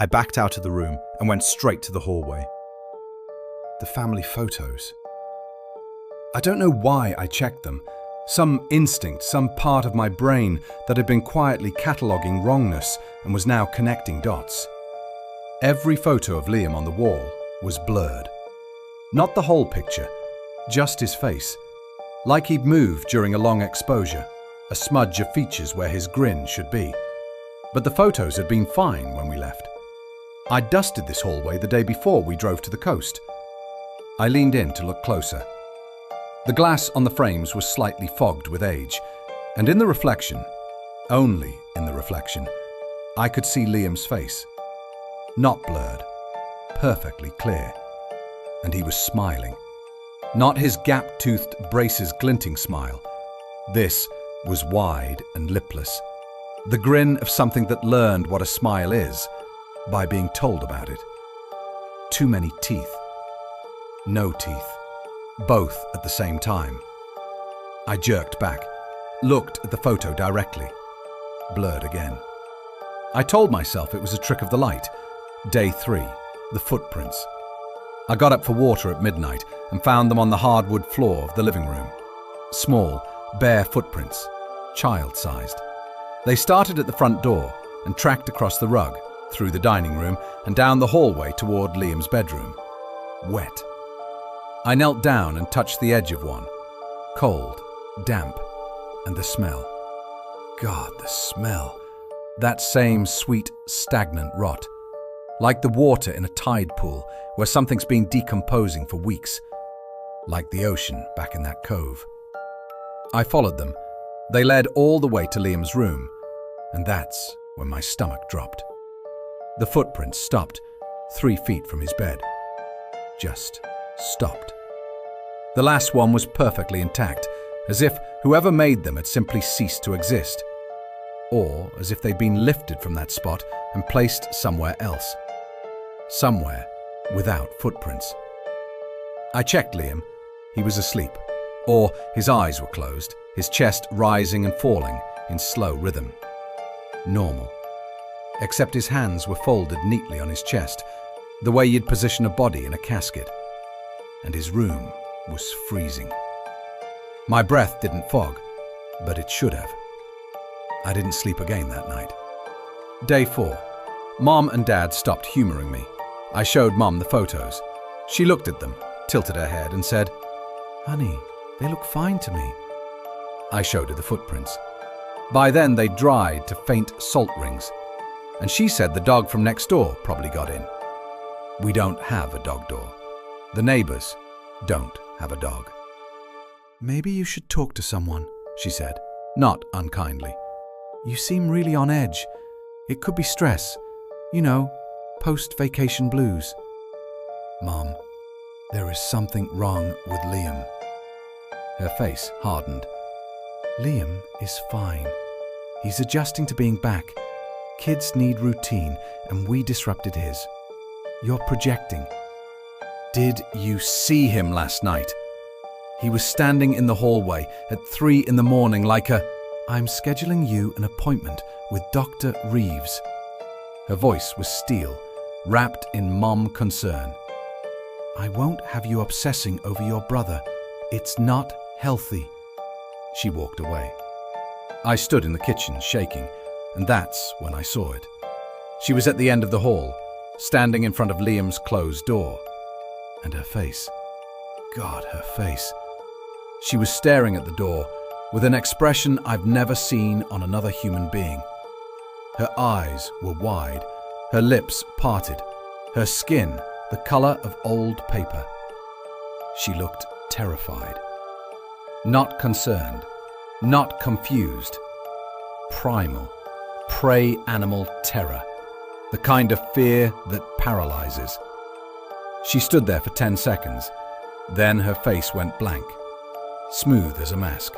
I backed out of the room and went straight to the hallway. The family photos. I don't know why I checked them. Some instinct, some part of my brain that had been quietly cataloguing wrongness and was now connecting dots. Every photo of Liam on the wall was blurred. Not the whole picture, just his face. Like he'd moved during a long exposure, a smudge of features where his grin should be. But the photos had been fine when we left. I'd dusted this hallway the day before we drove to the coast. I leaned in to look closer. The glass on the frames was slightly fogged with age, and in the reflection, only in the reflection, I could see Liam's face. Not blurred, perfectly clear. And he was smiling. Not his gap-toothed braces glinting smile. This was wide and lipless. The grin of something that learned what a smile is by being told about it. Too many teeth. No teeth. Both at the same time. I jerked back, looked at the photo directly. Blurred again. I told myself it was a trick of the light. Day 3, the footprints. I got up for water at midnight and found them on the hardwood floor of the living room. Small, bare footprints, child-sized. They started at the front door and tracked across the rug, through the dining room and down the hallway toward Liam's bedroom. Wet. I knelt down and touched the edge of one. Cold, damp, and the smell. God, the smell. That same sweet, stagnant rot. Like the water in a tide pool where something's been decomposing for weeks. Like the ocean back in that cove. I followed them. They led all the way to Liam's room, and that's when my stomach dropped. The footprints stopped 3 feet from his bed. Just stopped. The last one was perfectly intact, as if whoever made them had simply ceased to exist. Or as if they'd been lifted from that spot and placed somewhere else. Somewhere without footprints. I checked Liam. He was asleep. Or his eyes were closed, his chest rising and falling in slow rhythm. Normal. Except his hands were folded neatly on his chest, the way you'd position a body in a casket. And his room was freezing. My breath didn't fog, but it should have. I didn't sleep again that night. Day 4. Mom and Dad stopped humoring me. I showed Mom the photos. She looked at them, tilted her head and said, "Honey, they look fine to me." I showed her the footprints. By then they'd dried to faint salt rings, and she said the dog from next door probably got in. We don't have a dog door. The neighbors don't have a dog. "Maybe you should talk to someone," she said, not unkindly. "You seem really on edge. It could be stress. You know, post-vacation blues." "Mom, there is something wrong with Liam." Her face hardened. "Liam is fine. He's adjusting to being back. Kids need routine, and we disrupted his. You're projecting." "Did you see him last night?" He was standing in the hallway at 3 in the morning like a, "I'm scheduling you an appointment with Dr. Reeves." Her voice was steel, wrapped in mom concern. "I won't have you obsessing over your brother. It's not healthy." She walked away. I stood in the kitchen, shaking, and that's when I saw it. She was at the end of the hall, standing in front of Liam's closed door. And her face. God, her face. She was staring at the door with an expression I've never seen on another human being. Her eyes were wide, her lips parted, her skin the color of old paper. She looked terrified. Not concerned, not confused. Primal, prey animal terror. The kind of fear that paralyzes. She stood there for 10 seconds. Then her face went blank, smooth as a mask,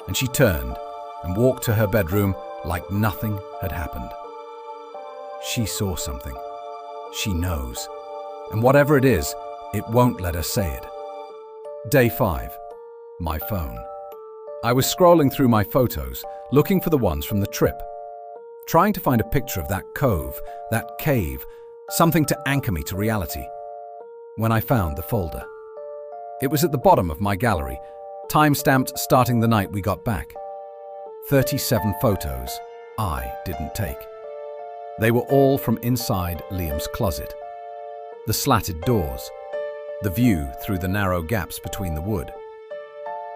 and she turned and walked to her bedroom like nothing had happened. She saw something. She knows. And whatever it is, it won't let her say it. Day 5. My phone. I was scrolling through my photos, looking for the ones from the trip. trying to find a picture of that cove, that cave, something to anchor me to reality, when I found the folder. It was at the bottom of my gallery, time-stamped starting the night we got back. 37 photos I didn't take. They were all from inside Liam's closet. The slatted doors, the view through the narrow gaps between the wood.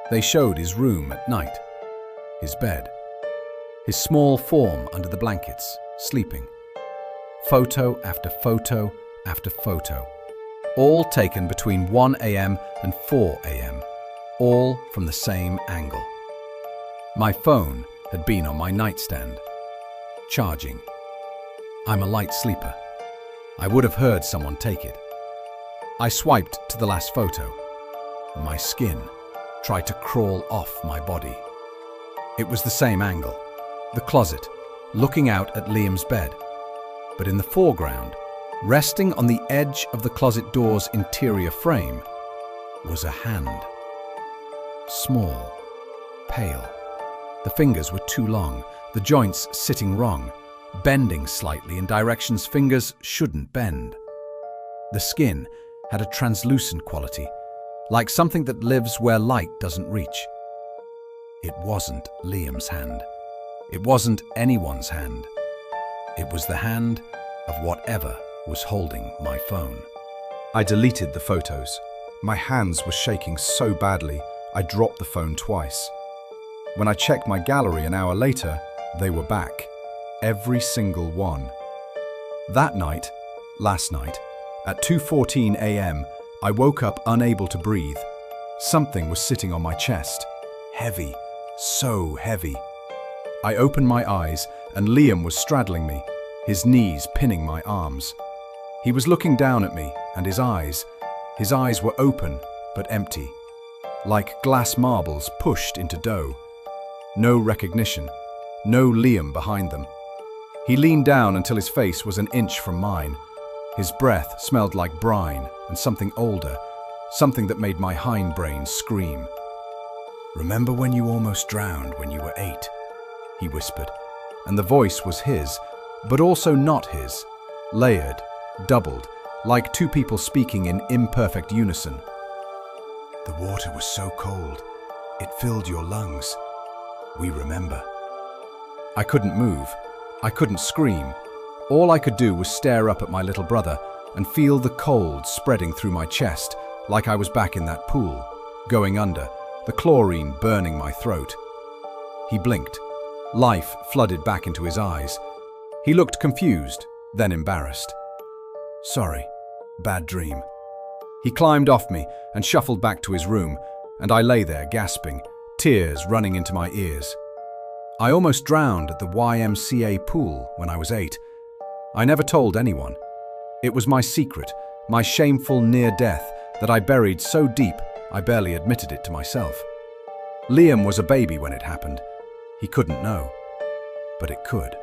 They showed his room at night, his bed, his small form under the blankets, sleeping. Photo after photo after photo, all taken between 1 a.m. and 4 a.m., all from the same angle. My phone had been on my nightstand, charging. I'm a light sleeper. I would have heard someone take it. I swiped to the last photo. My skin tried to crawl off my body. It was the same angle, the closet, looking out at Liam's bed. But in the foreground, resting on the edge of the closet door's interior frame, was a hand. Small, pale. The fingers were too long, the joints sitting wrong, bending slightly in directions fingers shouldn't bend. The skin had a translucent quality, like something that lives where light doesn't reach. It wasn't Liam's hand. It wasn't anyone's hand. It was the hand of whatever was holding my phone. I deleted the photos. My hands were shaking so badly, I dropped the phone twice. When I checked my gallery an hour later, they were back. Every single one. That night, last night, at 2:14 a.m., I woke up unable to breathe. Something was sitting on my chest. Heavy, so heavy. I opened my eyes and Liam was straddling me, his knees pinning my arms. He was looking down at me and his eyes were open but empty, like glass marbles pushed into dough. No recognition, no Liam behind them. He leaned down until his face was an inch from mine. His breath smelled like brine and something older, something that made my hindbrain scream. "Remember when you almost drowned when you were 8? He whispered, and the voice was his, but also not his, layered, doubled, like two people speaking in imperfect unison. "The water was so cold, it filled your lungs. We remember." I couldn't move. I couldn't scream. All I could do was stare up at my little brother and feel the cold spreading through my chest, like I was back in that pool, going under, the chlorine burning my throat. He blinked. Life flooded back into his eyes. He looked confused, then embarrassed. "Sorry, bad dream." He climbed off me and shuffled back to his room, and I lay there gasping, tears running into my ears. I almost drowned at the YMCA pool when I was 8. I never told anyone. It was my secret, my shameful near-death that I buried so deep I barely admitted it to myself. Liam was a baby when it happened. He couldn't know, but it could.